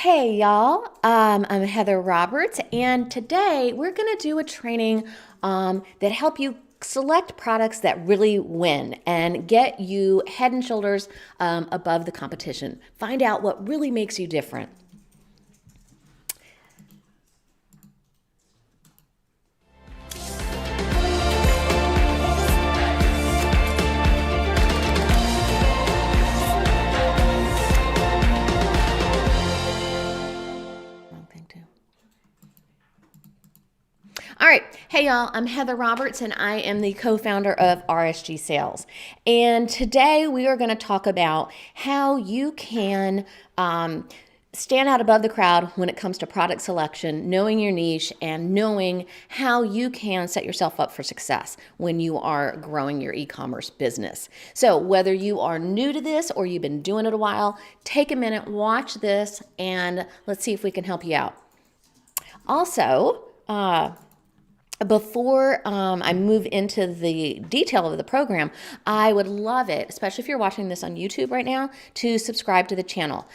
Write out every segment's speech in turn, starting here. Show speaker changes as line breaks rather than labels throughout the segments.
Hey y'all, I'm Heather Roberts, and today we're going to do a training that help you select products that really win and get you head and shoulders above the competition. Find out what really makes you different. Wrong thing too. All right. Hey, y'all. I'm Heather Roberts, and I am the co-founder of RSG Sales. And today we are going to talk about how you can stand out above the crowd when it comes to product selection, knowing your niche, and knowing how you can set yourself up for success when you are growing your e-commerce business. So whether you are new to this or you've been doing it a while, take a minute, watch this, and let's see if we can help you out. Also, before I move into the detail of the program, I would love it, especially if you're watching this on YouTube right now, to subscribe to the channel.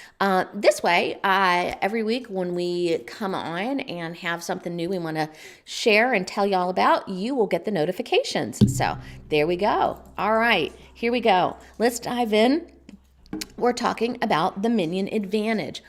This way, every week when we come on and have something new we want to share and tell you all about, you will get the notifications. So there we go. All right, here we go. Let's dive in. We're talking about the Minion Advantage.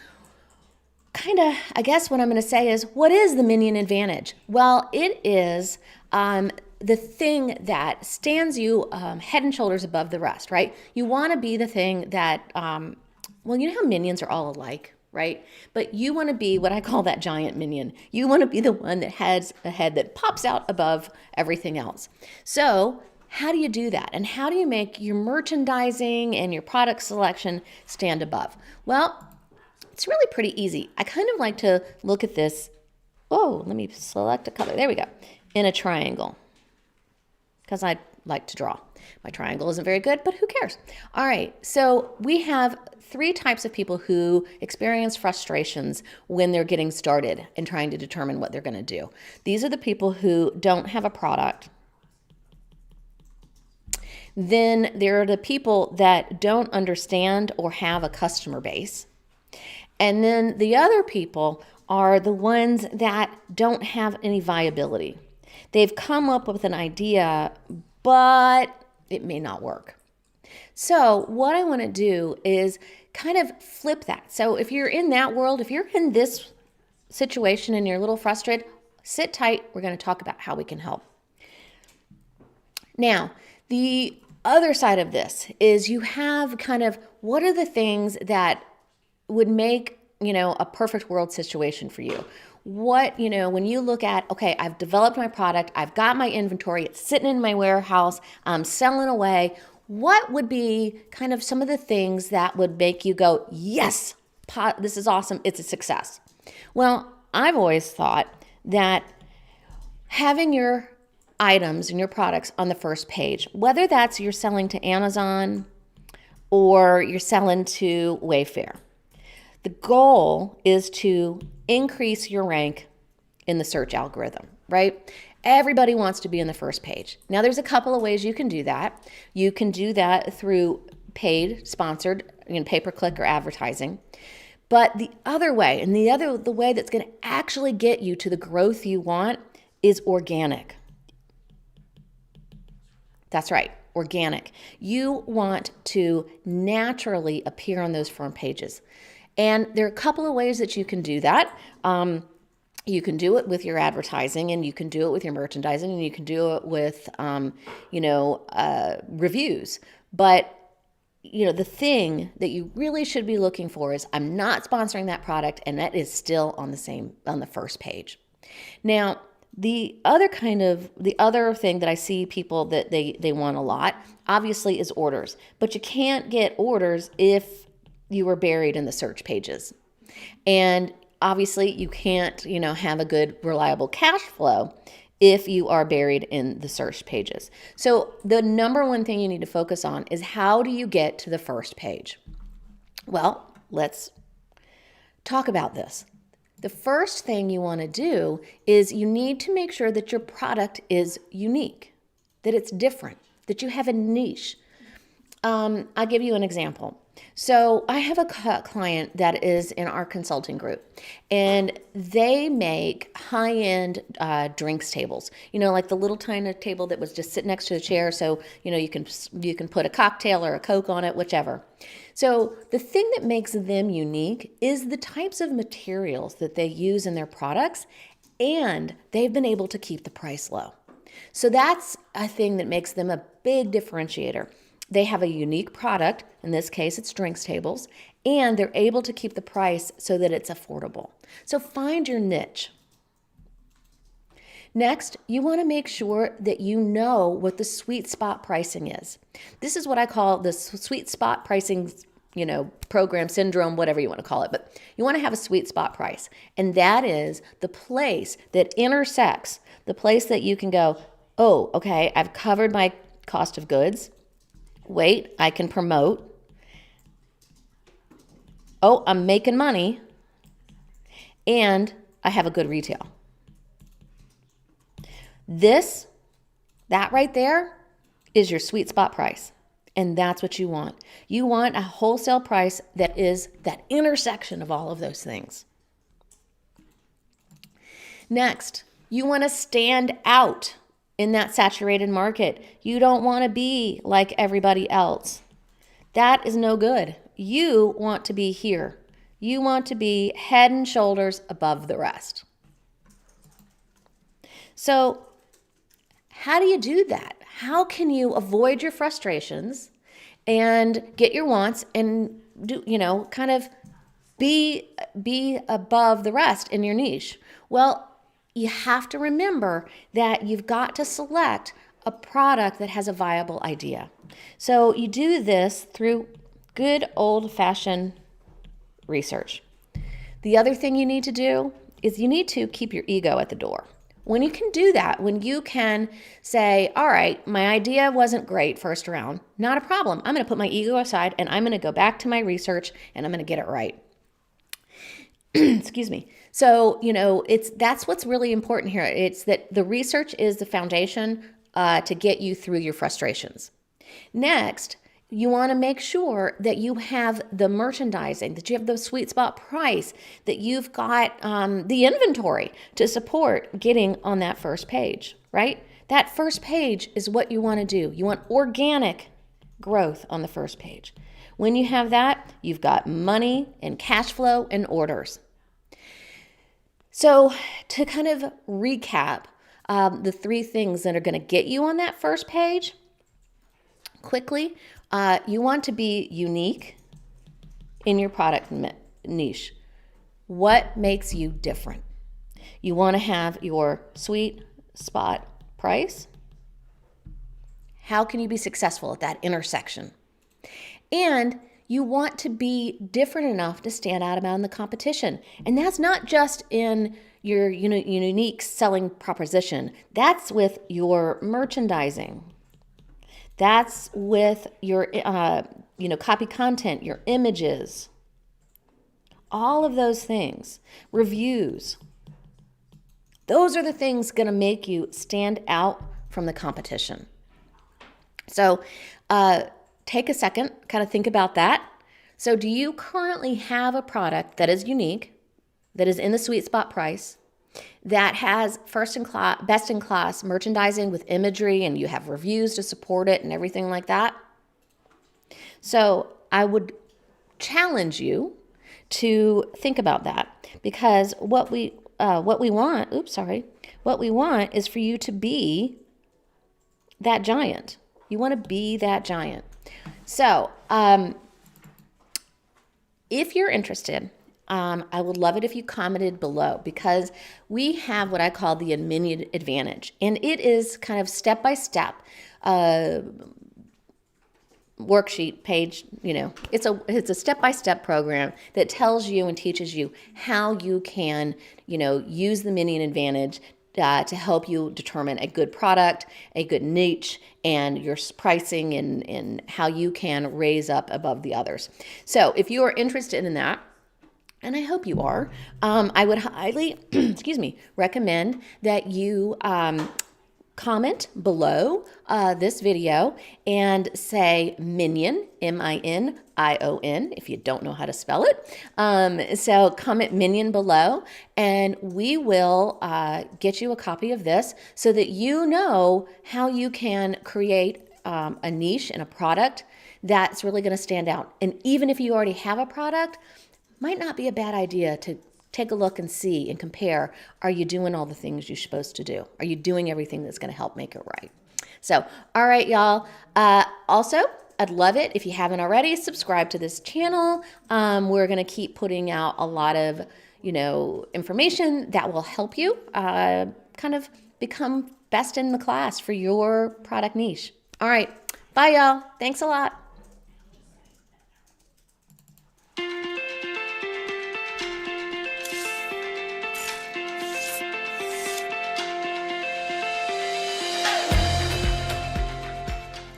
I guess what I'm going to say is, what is the Minion Advantage? Well, it is the thing that stands you head and shoulders above the rest, right? You want to be the thing that, well, you know how minions are all alike, right? But you want to be what I call that giant minion. You want to be the one that has a head that pops out above everything else. So how do you do that? And how do you make your merchandising and your product selection stand above? Well, it's really pretty easy. I kind of like to look at this. Oh, let me select a color. There we go. In a triangle, because I like to draw. My triangle isn't very good, but who cares? All right. So we have three types of people who experience frustrations when they're getting started and trying to determine what they're going to do. These are the people who don't have a product. Then there are the people that don't understand or have a customer base. And then the other people are the ones that don't have any viability. They've come up with an idea, but it may not work. So what I want to do is kind of flip that. So if you're in that world, if you're in this situation and you're a little frustrated, sit tight. We're going to talk about how we can help. Now, the other side of this is you have kind of what are the things that would make, a perfect world situation for you. What, when you look at, okay, I've developed my product, I've got my inventory, it's sitting in my warehouse, I'm selling away. What would be kind of some of the things that would make you go, yes, this is awesome, it's a success? Well, I've always thought that having your items and your products on the first page, whether that's you're selling to Amazon or you're selling to Wayfair, the goal is to increase your rank in the search algorithm, right? Everybody wants to be on the first page. Now, there's a couple of ways you can do that. You can do that through paid, sponsored, pay-per-click or advertising. But the other way, and the way that's going to actually get you to the growth you want is organic. That's right, organic. You want to naturally appear on those front pages. And there are a couple of ways that you can do that. You can do it with your advertising, and you can do it with your merchandising, and you can do it with, reviews. But, the thing that you really should be looking for is I'm not sponsoring that product, and that is still on the first page. Now, the other thing that I see people that they want a lot, obviously, is orders. But you can't get orders if you were buried in the search pages. And obviously you can't, have a good, reliable cash flow if you are buried in the search pages. So the number one thing you need to focus on is how do you get to the first page? Well, let's talk about this. The first thing you want to do is you need to make sure that your product is unique, that it's different, that you have a niche. I'll give you an example. So I have a client that is in our consulting group, and they make high-end drinks tables. Like the little tiny table that was just sitting next to the chair, so you can put a cocktail or a Coke on it, whichever. So the thing that makes them unique is the types of materials that they use in their products, and they've been able to keep the price low. So that's a thing that makes them a big differentiator. They have a unique product, in this case it's drinks tables, and they're able to keep the price so that it's affordable. So find your niche. Next, you want to make sure that you know what the sweet spot pricing is. This is what I call the sweet spot pricing, program syndrome, whatever you want to call it, but you want to have a sweet spot price. And that is the place that intersects, the place that you can go, oh, okay, I've covered my cost of goods. Wait, I can promote. Oh, I'm making money. And I have a good retail. That right there is your sweet spot price. And that's what you want. You want a wholesale price that is that intersection of all of those things. Next, you want to stand out in that saturated market. You don't want to be like everybody else. That is no good. You want to be here. You want to be head and shoulders above the rest. So, how do you do that? How can you avoid your frustrations and get your wants and do, kind of be above the rest in your niche? Well, you have to remember that you've got to select a product that has a viable idea. So you do this through good old-fashioned research. The other thing you need to do is you need to keep your ego at the door. When you can do that, when you can say, all right, my idea wasn't great first round, not a problem. I'm going to put my ego aside and I'm going to go back to my research and I'm going to get it right. Excuse me. So, that's what's really important here. It's that the research is the foundation to get you through your frustrations. Next, you want to make sure that you have the merchandising, that you have the sweet spot price, that you've got the inventory to support getting on that first page, right? That first page is what you want to do. You want organic growth on the first page. When you have that, you've got money and cash flow and orders. So to kind of recap the three things that are going to get you on that first page, quickly, you want to be unique in your product niche. What makes you different? You want to have your sweet spot price. How can you be successful at that intersection? And you want to be different enough to stand out about in the competition. And that's not just in your unique selling proposition. That's with your merchandising. That's with your copy content, your images, all of those things, reviews. Those are the things going to make you stand out from the competition. So take a second, kind of think about that. So do you currently have a product that is unique, that is in the sweet spot price, that has best in class merchandising with imagery, and you have reviews to support it and everything like that? So I would challenge you to think about that, because what we want is for you to be that giant. You want to be that giant. So if you're interested, I would love it if you commented below, because we have what I call the Admini Advantage, and it is kind of step-by-step worksheet page. It's a step-by-step program that tells you and teaches you how you can, use the Minion Advantage to help you determine a good product, a good niche, and your pricing and how you can raise up above the others. So if you are interested in that, and I hope you are, I would highly, recommend that you comment below this video and say Minion, Minion, if you don't know how to spell it. So comment Minion below, and we will get you a copy of this so that you know how you can create a niche and a product that's really going to stand out. And even if you already have a product, might not be a bad idea to take a look and see and compare, are you doing all the things you're supposed to do? Are you doing everything that's going to help make it right? So, all right, y'all. Also, I'd love it if you haven't already, subscribe to this channel. We're going to keep putting out a lot of, information that will help you kind of become best in the class for your product niche. All right. Bye, y'all. Thanks a lot.